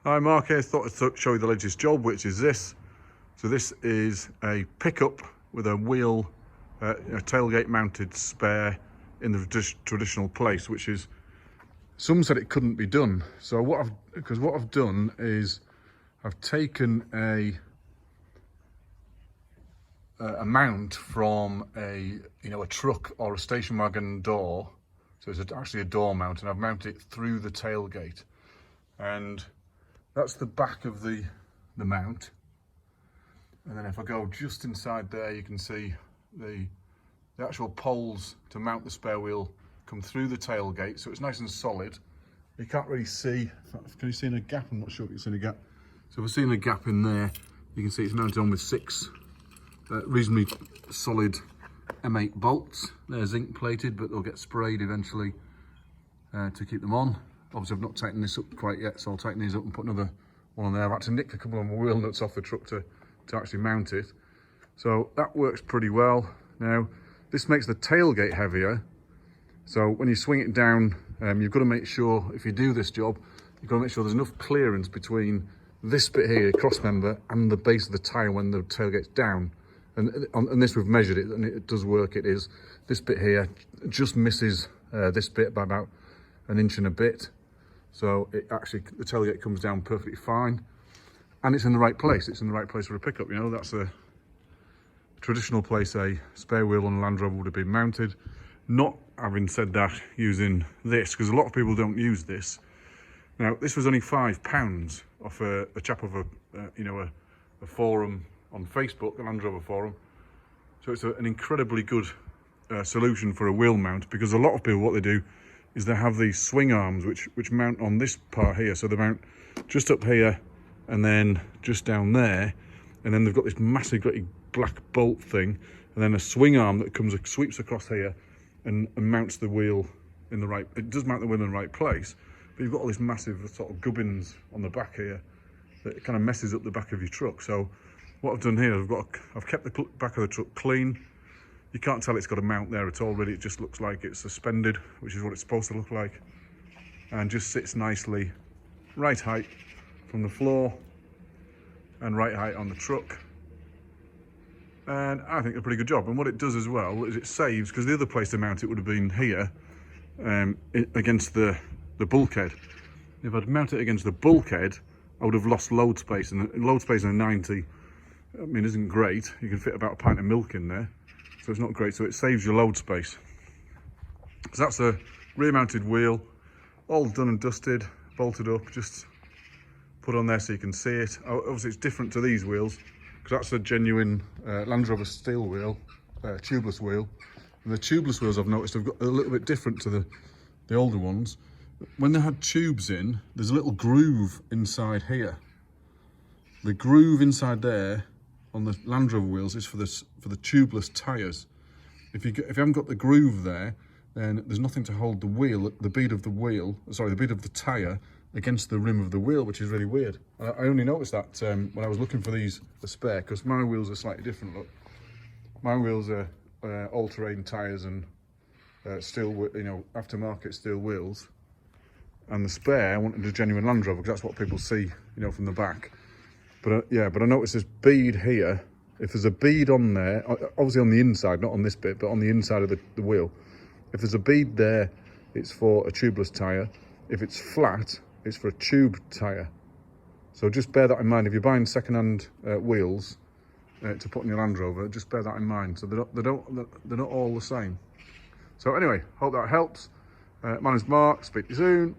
Hi, Mark here. Thought I'd show you the latest job, which is this. So this is a pickup with a wheel, a tailgate mounted spare in the traditional place, which is, some said it couldn't be done. So what I've done is I've taken a mount from a truck or a station wagon door. So it's actually a door mount, and I've mounted it through the tailgate, and that's the back of the mount. And then if I go just inside there, you can see the actual poles to mount the spare wheel come through the tailgate, so it's nice and solid. You can't really see, can you see in a gap? I'm not sure if you can see in a gap. So if I see in a gap in there, you can see it's mounted on with 6 reasonably solid M8 bolts. They're zinc plated, but they'll get sprayed eventually to keep them on. Obviously I've not tightened this up quite yet, so I'll tighten these up and put another one on there. I've had to nick a couple of my wheel nuts off the truck to actually mount it. So that works pretty well. Now, this makes the tailgate heavier. So when you swing it down, you've got to make sure, if you do this job, you've got to make sure there's enough clearance between this bit here, cross member, and the base of the tyre when the tailgate's down. And this, we've measured it, and it does work. It is, this bit here just misses this bit by about 1 inch and a bit. So it actually, the tailgate comes down perfectly fine, and it's in the right place. It's in the right place for a pickup. That's a traditional place a spare wheel on a Landrover would have been mounted. Not having said that, using this, because a lot of people don't use this. Now, this was only £5 off a chap of a forum on Facebook, a Landrover forum. So it's an incredibly good solution for a wheel mount, because a lot of people, what they do is they have these swing arms which mount on this part here. So they mount just up here and then just down there, and then they've got this massive black bolt thing, and then a swing arm that sweeps across here and mounts the wheel in the right, it does mount the wheel in the right place, but you've got all this massive sort of gubbins on the back here that kind of messes up the back of your truck. So what I've done here, I've kept the back of the truck clean. You can't tell it's got a mount there at all, really. It just looks like it's suspended, which is what it's supposed to look like, and just sits nicely right height from the floor and right height on the truck. And I think a pretty good job. And what it does as well is it saves, because the other place to mount it would have been here against the bulkhead. If I'd mounted it against the bulkhead, I would have lost load space, and the load space in a 90, isn't great. You can fit about a pint of milk in there, so it's not great. So it saves your load space. So that's a rear mounted wheel, all done and dusted, bolted up, just put on there so you can see it. Obviously it's different to these wheels, because that's a genuine Landrover steel wheel, tubeless wheel. And the tubeless wheels, I've noticed, have got a little bit different to the older ones. When they had tubes in, there's a little groove inside here. The groove inside there on the Landrover wheels is for the tubeless tyres. If you haven't got the groove there, then there's nothing to hold the wheel, the bead of the tyre against the rim of the wheel, which is really weird. I only noticed that when I was looking for the spare, because my wheels are slightly different. Look, my wheels are all-terrain tyres and steel, aftermarket steel wheels. And the spare, I wanted a genuine Landrover, because that's what people see, from the back. But I noticed this bead here. If there's a bead on there, obviously on the inside, not on this bit, but on the inside of the wheel, if there's a bead there, it's for a tubeless tyre. If it's flat, it's for a tube tyre. So just bear that in mind. If you're buying second-hand wheels to put on your Landrover, just bear that in mind. So they're not all the same. So anyway, hope that helps. My name's Mark. Speak to you soon.